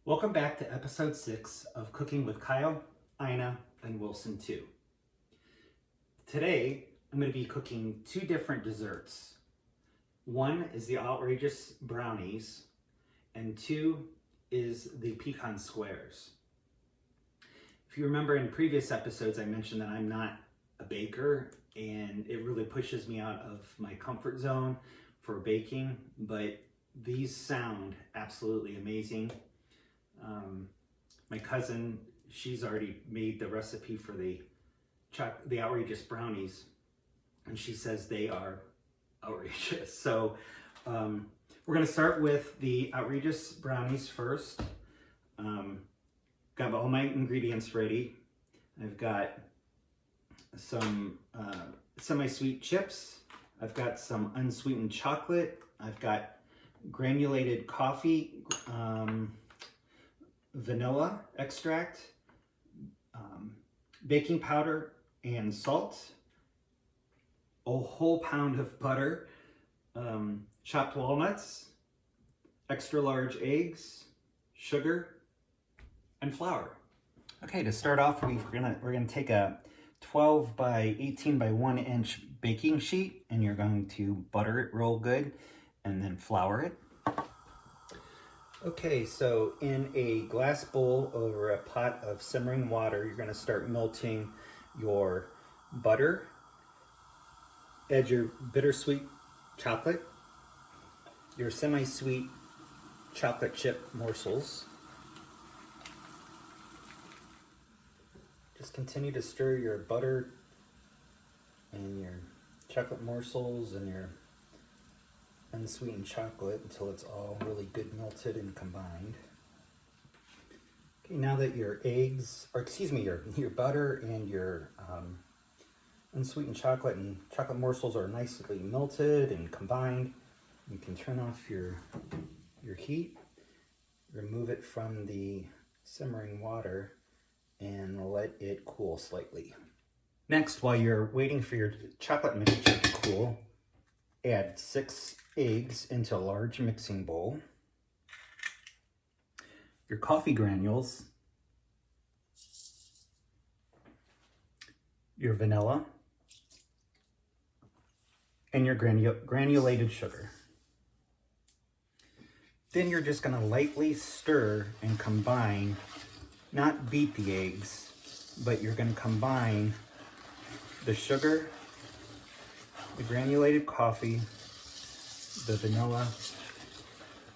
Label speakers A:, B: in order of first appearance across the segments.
A: Welcome back to episode 6 of Cooking with Kyle, Ina, and Wilson 2. Today, I'm going to be cooking 2 different desserts. One is the outrageous brownies, and 2 is the pecan squares. If you remember in previous episodes, I mentioned that I'm not a baker, and it really pushes me out of my comfort zone for baking, but these sound absolutely amazing. My cousin, she's already made the recipe for the outrageous brownies, and she says they are outrageous. So we're going to start with the outrageous brownies first. Got all my ingredients ready. I've got some semi-sweet chips. I've got some unsweetened chocolate. I've got granulated coffee, vanilla extract, baking powder and salt, a whole pound of butter, chopped walnuts, extra large eggs, sugar, and flour. Okay, to start off, we're gonna take a 12 by 18 by 1 inch baking sheet, and you're going to butter it real good and then flour it. Okay, so in a glass bowl over a pot of simmering water, you're going to start melting your butter, add your bittersweet chocolate, your semi-sweet chocolate chip morsels. Just continue to stir your butter and your chocolate morsels and your unsweetened chocolate until it's all really good melted and combined. Okay, now that your your butter and your unsweetened chocolate and chocolate morsels are nicely melted and combined, you can turn off your heat, remove it from the simmering water, and let it cool slightly. Next, while you're waiting for your chocolate mixture to cool, add 6 eggs into a large mixing bowl, your coffee granules, your vanilla, and your granulated sugar. Then you're just going to lightly stir and combine, not beat the eggs, but you're going to combine the sugar, the granulated coffee, the vanilla,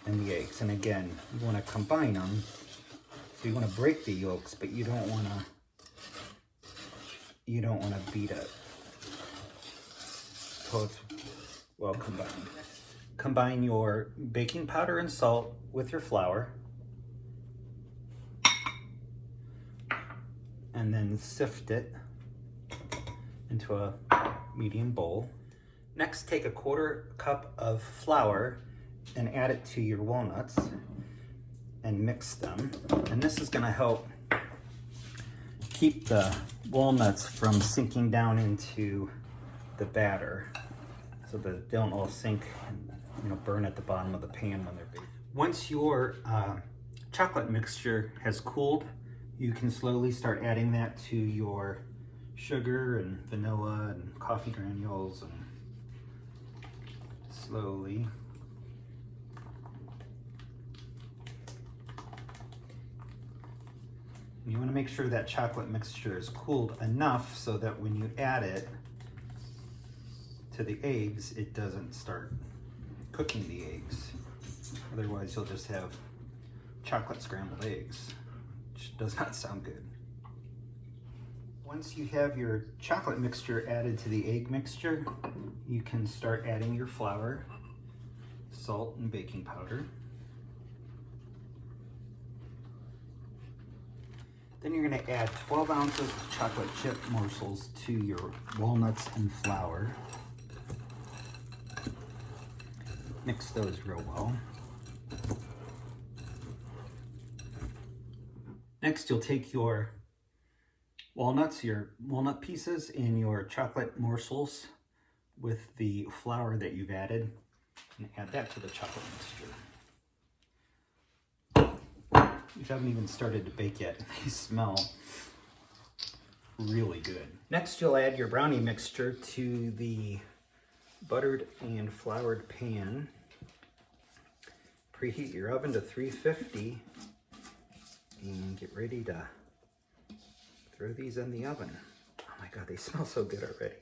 A: and the eggs. And again, you want to combine them. So you want to break the yolks, but you don't want to beat it so it's well combined. Combine your baking powder and salt with your flour, and then sift it into a medium bowl. Next, take a 1/4 cup of flour and add it to your walnuts and mix them. And this is going to help keep the walnuts from sinking down into the batter so that they don't all sink and burn at the bottom of the pan when they're baked. Once your chocolate mixture has cooled, you can slowly start adding that to your sugar and vanilla and coffee granules, and slowly. You want to make sure that chocolate mixture is cooled enough so that when you add it to the eggs, it doesn't start cooking the eggs. Otherwise, you'll just have chocolate scrambled eggs, which does not sound good. Once you have your chocolate mixture added to the egg mixture, you can start adding your flour, salt, and baking powder. Then you're going to add 12 ounces of chocolate chip morsels to your walnuts and flour. Mix those real well. Next, you'll take your walnuts, your walnut pieces, and your chocolate morsels with the flour that you've added, and add that to the chocolate mixture. which haven't even started to bake yet. They smell really good. Next, you'll add your brownie mixture to the buttered and floured pan. Preheat your oven to 350 and get ready to throw these in the oven. Oh my God, they smell so good already.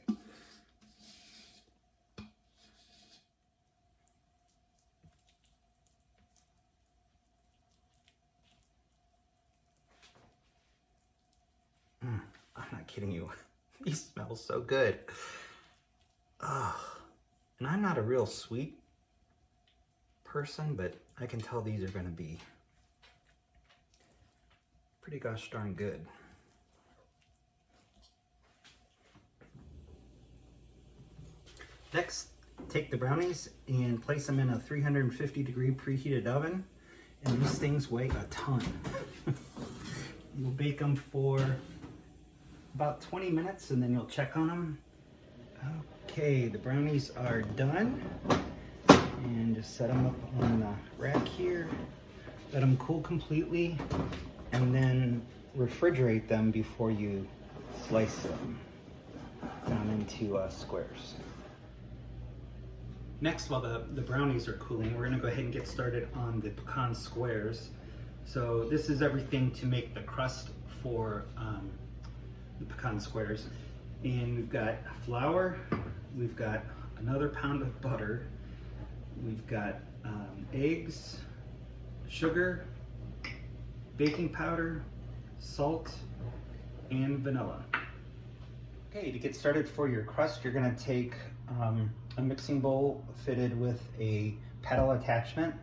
A: I'm not kidding you. These smell so good. And I'm not a real sweet person, but I can tell these are going to be pretty gosh darn good. Next, take the brownies and place them in a 350-degree preheated oven. And these things weigh a ton. You'll bake them for about 20 minutes and then you'll check on them. Okay, the brownies are done. And just set them up on the rack here. Let them cool completely and then refrigerate them before you slice them down into squares. Next, while the brownies are cooling, we're gonna go ahead and get started on the pecan squares. So this is everything to make the crust for the pecan squares. And we've got flour, we've got another pound of butter, we've got eggs, sugar, baking powder, salt, and vanilla. Okay, to get started for your crust, you're gonna take a mixing bowl fitted with a pedal attachment.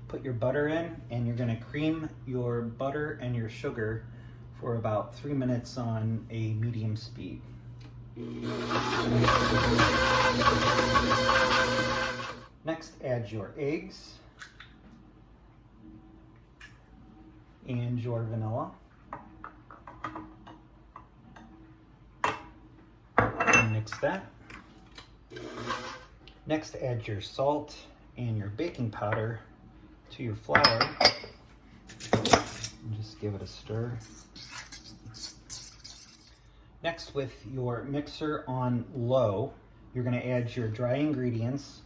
A: Put your butter in and you're gonna cream your butter and your sugar for about 3 minutes on a medium speed. Next, add your eggs and your vanilla. And mix that. Next, add your salt and your baking powder to your flour. And just give it a stir. Next, with your mixer on low, you're going to add your dry ingredients.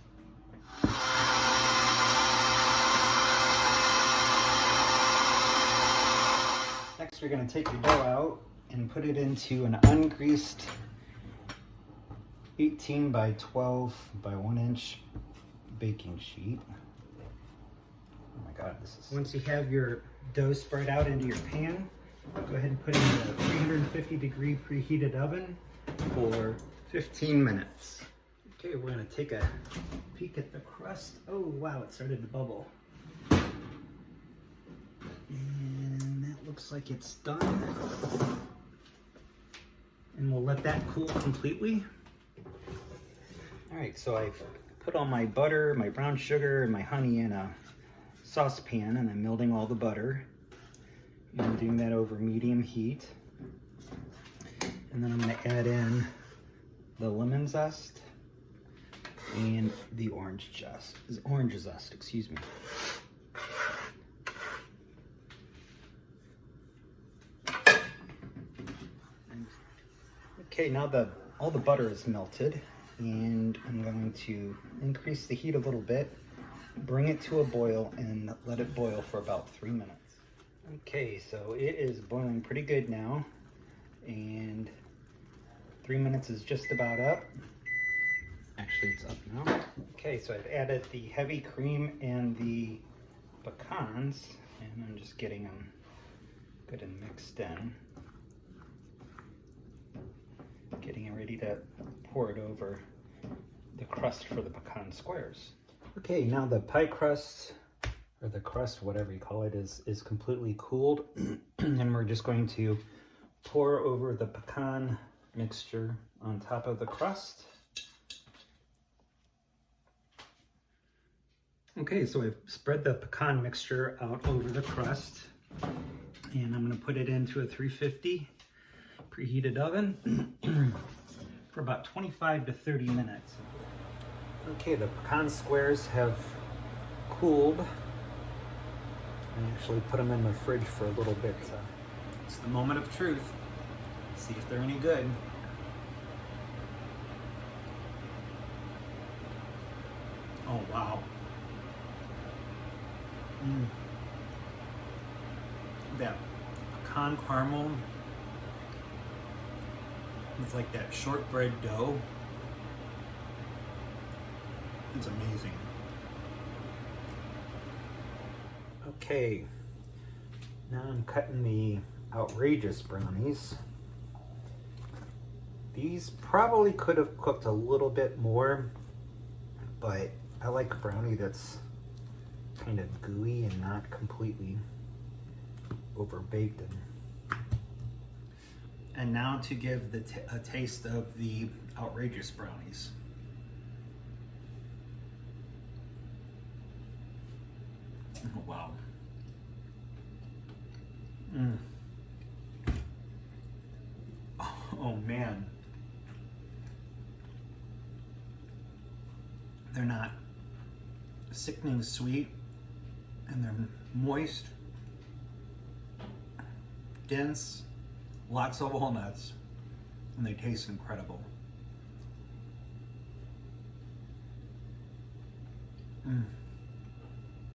A: Next, you're going to take your dough out and put it into an ungreased 18 by 12 by 1 inch baking sheet. Oh my God, this is... Once you have your dough spread out into your pan, go ahead and put it in a 350-degree preheated oven for 15 minutes. Okay, we're going to take a peek at the crust. Oh wow, it started to bubble. And that looks like it's done. And we'll let that cool completely. All right, so I've put all my butter, my brown sugar, and my honey in a saucepan, and I'm melting all the butter. I'm doing that over medium heat. And then I'm going to add in the lemon zest and the orange zest, excuse me. Okay, now all the butter is melted, and I'm going to increase the heat a little bit, bring it to a boil, and let it boil for about 3 minutes. Okay, so it is boiling pretty good now, and 3 minutes is just about up. Actually, it's up now. Okay, so I've added the heavy cream and the pecans, and I'm just getting them good and mixed in. Getting it ready to pour it over the crust for the pecan squares. Okay, now the pie crust, or the crust, whatever you call it, is completely cooled. And we're just going to pour over the pecan mixture on top of the crust. Okay, so I've spread the pecan mixture out over the crust, and I'm going to put it into a 350 preheated oven for about 25 to 30 minutes. Okay, the pecan squares have cooled I actually put them in the fridge for a little bit. So it's the moment of truth. See if they're any good. Oh, wow. That pecan caramel with like that shortbread dough. It's amazing. Okay, now I'm cutting the outrageous brownies. These probably could have cooked a little bit more, but I like a brownie that's kind of gooey and not completely overbaked. And now to give a taste of the outrageous brownies. Oh, wow. Oh man. They're not sickening sweet, and they're moist, dense, lots of walnuts, and they taste incredible.